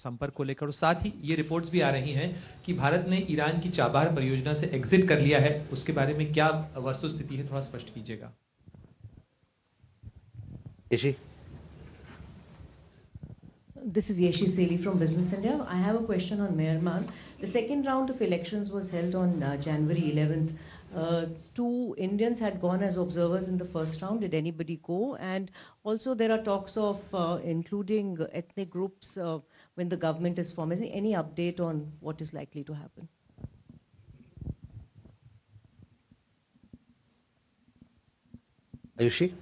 संपर्क को लेकर, और साथ ही ये रिपोर्ट्स भी आ रही हैं कि भारत ने ईरान की चाबहार परियोजना से एग्जिट कर लिया है, उसके बारे में क्या वस्तुस्थिति है, थोड़ा स्पष्ट कीजिएगा। This is Yeshi Seli from Business India. I have a question on Myanmar. The second round of elections was held on January 11th. Two Indians had gone as observers in the first round. Did anybody go? And also there are talks of including ethnic groups when the government is formed. Is there any update on what is likely to happen? Ayushi?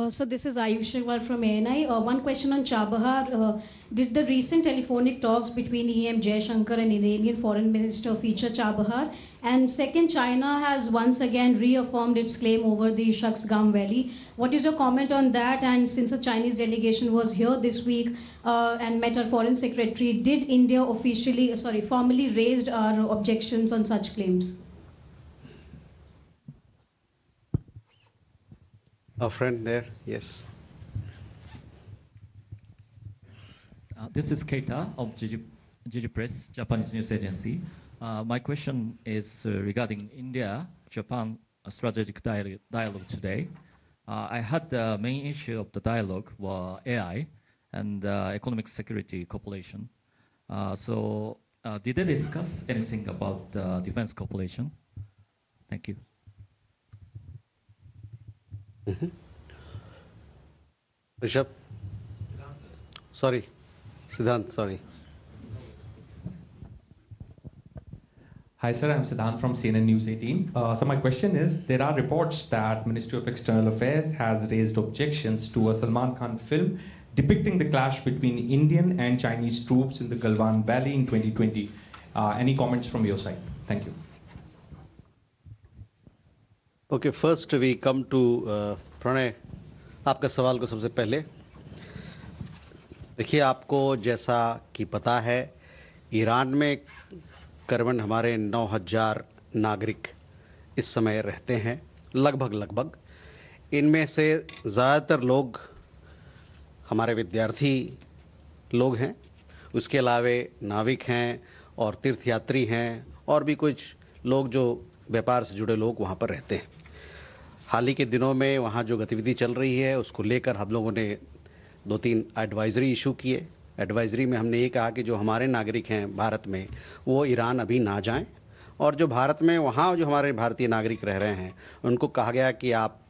So this is Ayush Agarwal from ANI. One question on Chabahar. Did the recent telephonic talks between EM Jaishankar and Iranian Foreign Minister feature Chabahar? And second, China has once again reaffirmed its claim over the Shaksgam Valley. What is your comment on that? And since the Chinese delegation was here this week and met our Foreign Secretary, did India formally raised our objections on such claims? A friend there, yes. This is Keita of GG Press, Japanese news agency. My question is regarding India-Japan strategic dialogue today. I had the main issue of the dialogue were AI and economic security cooperation. Did they discuss anything about defense cooperation? Thank you. Rishabh? Sorry. Siddhant, sorry. Hi sir, I'm Siddhant from CNN News 18. So my question is, there are reports that Ministry of External Affairs has raised objections to a Salman Khan film depicting the clash between Indian and Chinese troops in the Galwan Valley in 2020. Any comments from your side? Thank you. Okay, first we come to Pranay, आपका सवाल को सबसे पहले देखिए, आपको जैसा कि पता है, ईरान में करीबन हमारे 9,000 नागरिक इस समय रहते हैं, लगभग। इनमें से ज़्यादातर लोग हमारे विद्यार्थी लोग हैं, उसके अलावे नाविक हैं और तीर्थयात्री हैं और भी कुछ लोग जो व्यापार से जुड़े लोग वहाँ पर रहते हैं। हाल ही के दिनों में वहाँ जो गतिविधि चल रही है उसको लेकर हम लोगों ने 2-3 एडवाइजरी इशू किए। एडवाइजरी में हमने ये कहा कि जो हमारे नागरिक हैं भारत में वो ईरान अभी ना जाएं, और जो भारत में वहाँ जो हमारे भारतीय नागरिक रह रहे हैं उनको कहा गया कि आप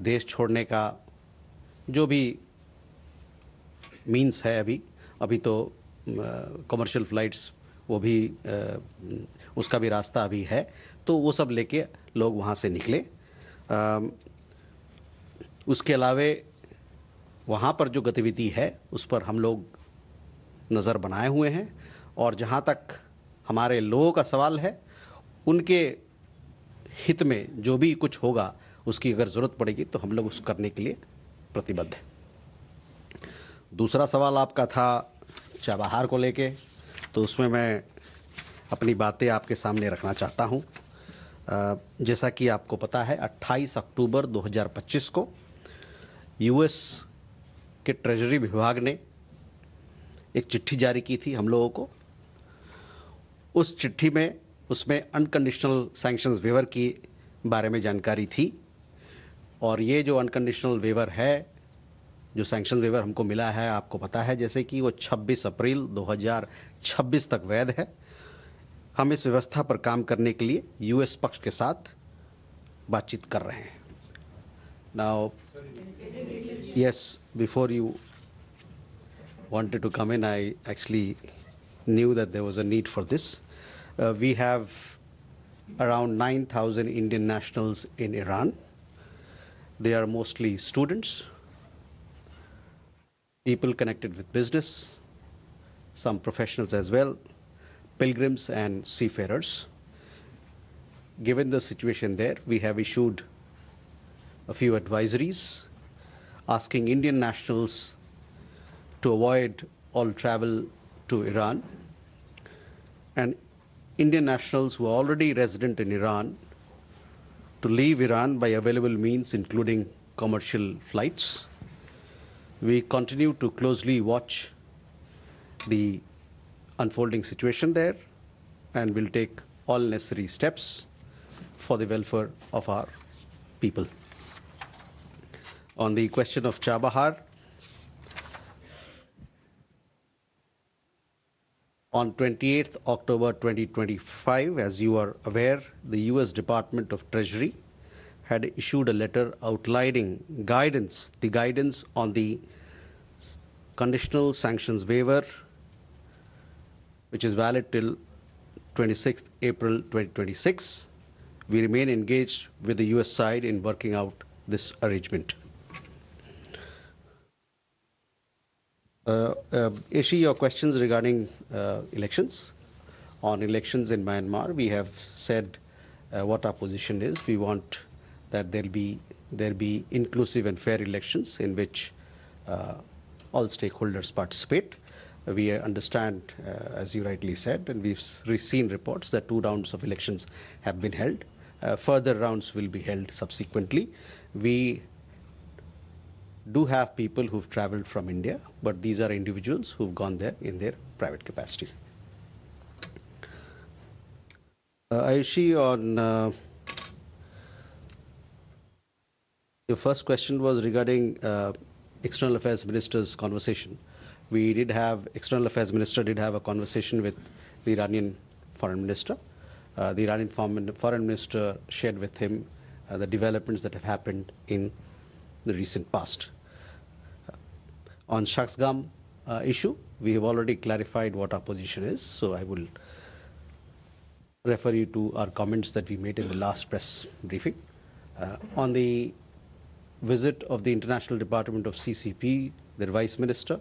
देश छोड़ने का जो भी मीन्स है अभी तो कमर्शियल फ्लाइट्स वो भी उसका भी रास्ता अभी है, तो वो सब लेके लोग वहाँ से निकले। उसके अलावे वहाँ पर जो गतिविधि है उस पर हम लोग नज़र बनाए हुए हैं, और जहाँ तक हमारे लोगों का सवाल है उनके हित में जो भी कुछ होगा उसकी अगर ज़रूरत पड़ेगी तो हम लोग उस करने के लिए प्रतिबद्ध हैं। दूसरा सवाल आपका था चाबहार को लेके, तो उसमें मैं अपनी बातें आपके सामने रखना चाहता हूँ। जैसा कि आपको पता है 28 अक्टूबर 2025 को यूएस के ट्रेजरी विभाग ने एक चिट्ठी जारी की थी हम लोगों को। उस चिट्ठी में उसमें अनकंडीशनल सैंक्शंस वेवर की बारे में जानकारी थी, और ये जो अनकंडीशनल वेवर है, जो सैंक्शन वेवर हमको मिला है, आपको पता है जैसे कि वो 26 अप्रैल 2026 तक वैध है। हम इस व्यवस्था पर काम करने के लिए यूएस पक्ष के साथ बातचीत कर रहे हैं। Now yes, before you wanted to come in, I actually knew that there was a need for this. We have around 9,000 Indian nationals in Iran. They are mostly students, people connected with business, some professionals as well, pilgrims and seafarers. Given the situation there, we have issued a few advisories asking Indian nationals to avoid all travel to Iran, and Indian nationals who are already resident in Iran to leave Iran by available means, including commercial flights. We continue to closely watch the unfolding situation there and will take all necessary steps for the welfare of our people. On the question of Chabahar, on 28th October 2025, as you are aware, the US Department of Treasury had issued a letter outlining the guidance on the conditional sanctions waiver, which is valid till 26th April 2026. We remain engaged with the US side in working out this arrangement. Ishi, your questions regarding elections. On elections in Myanmar, we have said what our position is. We want that there be inclusive and fair elections in which all stakeholders participate. We understand, as you rightly said, and we've seen reports that 2 rounds of elections have been held. Further rounds will be held subsequently. We do have people who've traveled from India, but these are individuals who've gone there in their private capacity. Ayushi, on your first question was regarding External Affairs Minister's conversation. We did have, External Affairs Minister did have a conversation with the Iranian Foreign Minister. The Iranian Foreign Minister shared with him the developments that have happened in the recent past. On Shaksgam issue, we have already clarified what our position is, so I will refer you to our comments that we made in the last press briefing. On the visit of the International Department of CCP, their Vice Minister,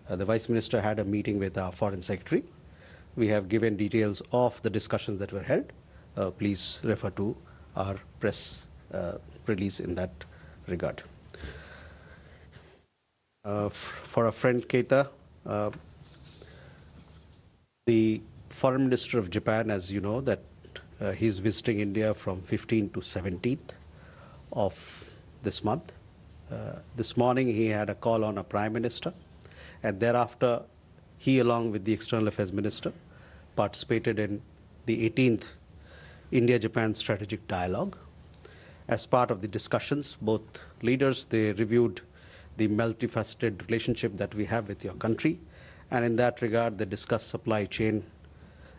the Vice Minister had a meeting with our Foreign Secretary. We have given details of the discussions that were held. Please refer to our press release in that regard. For our friend Keita, the Foreign Minister of Japan, as you know, that he's visiting India from 15th to 17th of this month. This morning he had a call on a Prime Minister, and thereafter he, along with the External Affairs Minister, participated in the 18th India-Japan Strategic Dialogue. As part of the discussions, both leaders, they reviewed the multifaceted relationship that we have with your country, and in that regard they discussed supply chain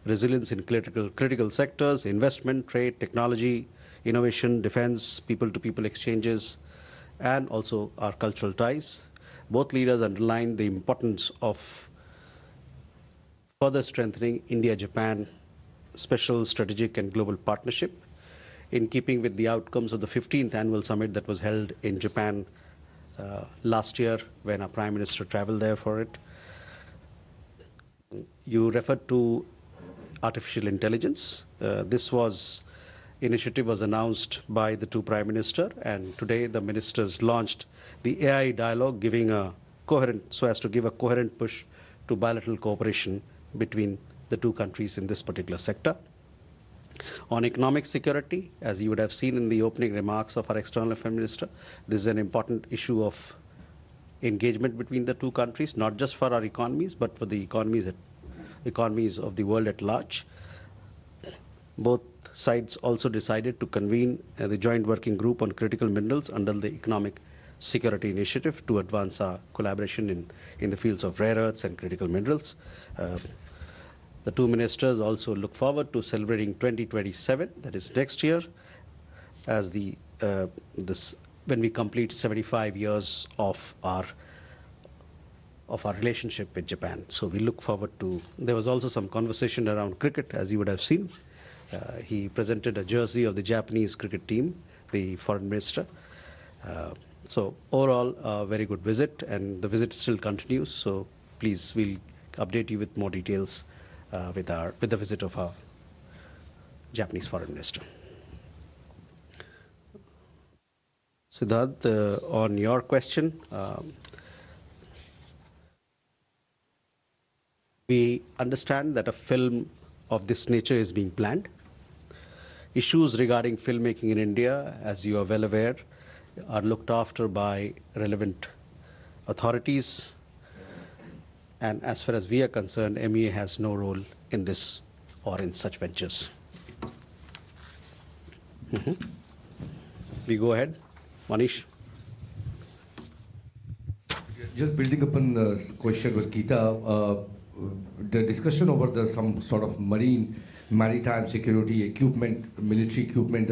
resilience in critical sectors, investment, trade, technology, innovation, defense, people-to-people exchanges, and also our cultural ties. Both leaders underlined the importance of further strengthening India-Japan special strategic and global partnership in keeping with the outcomes of the 15th annual summit that was held in Japan last year when our Prime Minister traveled there for it. You referred to artificial intelligence. This initiative was announced by the 2 Prime Ministers, and today the ministers launched the AI dialogue, so as to give a coherent push to bilateral cooperation between the 2 countries in this particular sector. On economic security, as you would have seen in the opening remarks of our External Affairs Minister, this is an important issue of engagement between the 2 countries, not just for our economies, but for the economies of the world at large. Both sides also decided to convene the Joint Working Group on Critical Minerals under the Economic Security Initiative to advance our collaboration in the fields of rare earths and critical minerals. The 2 ministers also look forward to celebrating 2027, that is next year, as when we complete 75 years of our relationship with Japan. So we look forward to. There was also some conversation around cricket, as you would have seen. He presented a jersey of the Japanese cricket team, the Foreign Minister. So overall, a very good visit, and the visit still continues. So please, we'll update you with more details with the visit of our Japanese Foreign Minister. Siddharth, on your question, we understand that a film of this nature is being planned. Issues regarding filmmaking in India, as you are well aware, are looked after by relevant authorities. And as far as we are concerned, MEA has no role in this or in such ventures. We go ahead. Manish. Just building upon the question with Geeta, the discussion over some sort of maritime security equipment, military equipment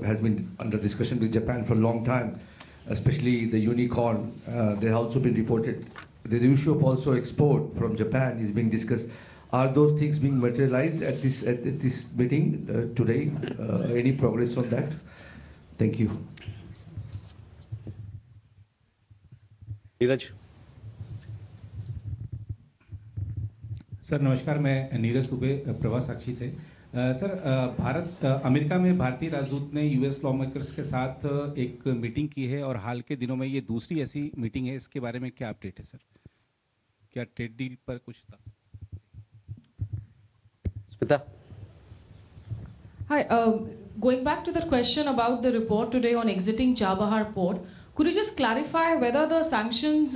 has been under discussion with Japan for a long time, especially the unicorn. They have also been reported. The issue of also export from Japan is being discussed. Are those things being materialized at this meeting today? Any progress on that? Thank you. Neeraj. Sir नमस्कार, मैं नीरज दुबे प्रवास साक्षी से. Sir America में भारतीय राजदूत ने US law makers के साथ एक मीटिंग की है और हाल के दिनों में ये दूसरी ऐसी मीटिंग है. इसके बारे में क्या अपडेट है सर? क्या ट्रेड डील पर कुछ था? Smita. Hi, going back to the question about the report today on exiting Chabahar port, could you just clarify whether the sanctions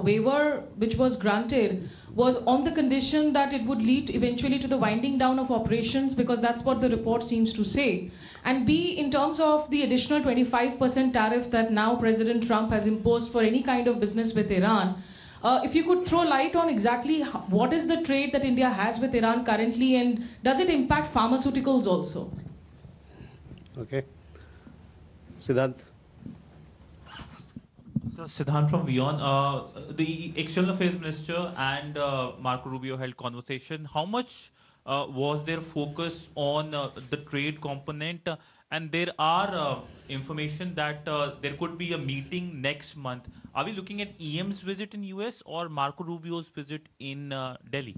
waiver which was granted was on the condition that it would lead eventually to the winding down of operations, because that's what the report seems to say, and B, in terms of the additional 25% tariff that now President Trump has imposed for any kind of business with Iran, if you could throw light on exactly what is the trade that India has with Iran currently, and does it impact pharmaceuticals also? Okay. Siddhant. So Siddhant from WION. The External Affairs Minister and Marco Rubio held conversation. How much was their focus on the trade component? And there are information that there could be a meeting next month. Are we looking at EM's visit in US or Marco Rubio's visit in Delhi?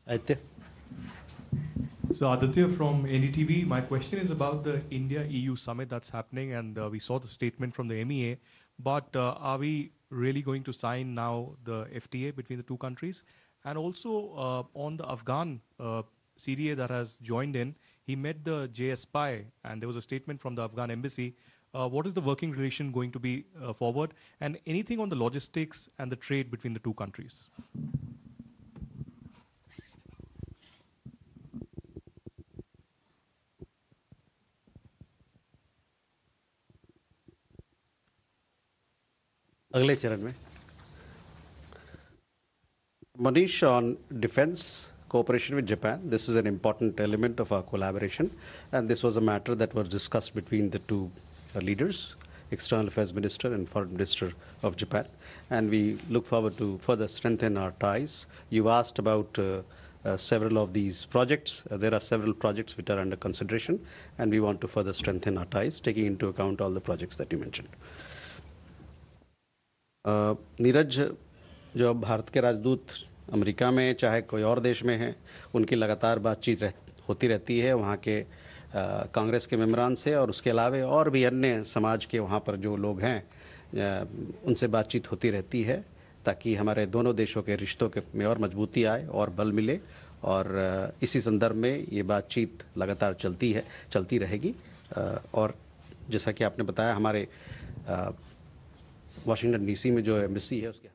Aditya. So Aditya from NDTV, my question is about the India-EU summit that's happening, and we saw the statement from the MEA, but are we really going to sign now the FTA between the two countries? And also on the Afghan CDA that has joined in, he met the JSPI and there was a statement from the Afghan embassy. What is the working relation going to be forward, and anything on the logistics and the trade between the two countries? अगले चरण में Manish, on defense cooperation with Japan, this is an important element of our collaboration, and this was a matter that was discussed between the two leaders, External Affairs Minister and Foreign Minister of Japan, and we look forward to further strengthen our ties. You asked about several of these projects. There are several projects which are under consideration, and we want to further strengthen our ties, taking into account all the projects that you mentioned. Neeraj, जो अब भारत के राजदूत America में चाहे कोई और देश में हैं, उनकी लगातार बातचीत होती रहती है वहाँ के कांग्रेस के मेंबरान से, और उसके अलावा और भी अन्य समाज के वहाँ पर जो लोग हैं उनसे बातचीत होती रहती है, ताकि हमारे दोनों देशों के रिश्तों में और मजबूती आए और बल मिले, और इसी संदर्भ में ये बातचीत लगातार चलती रहेगी. और जैसा कि आपने बताया, हमारे वाशिंगटन डीसी में जो एम्बेसी है उसके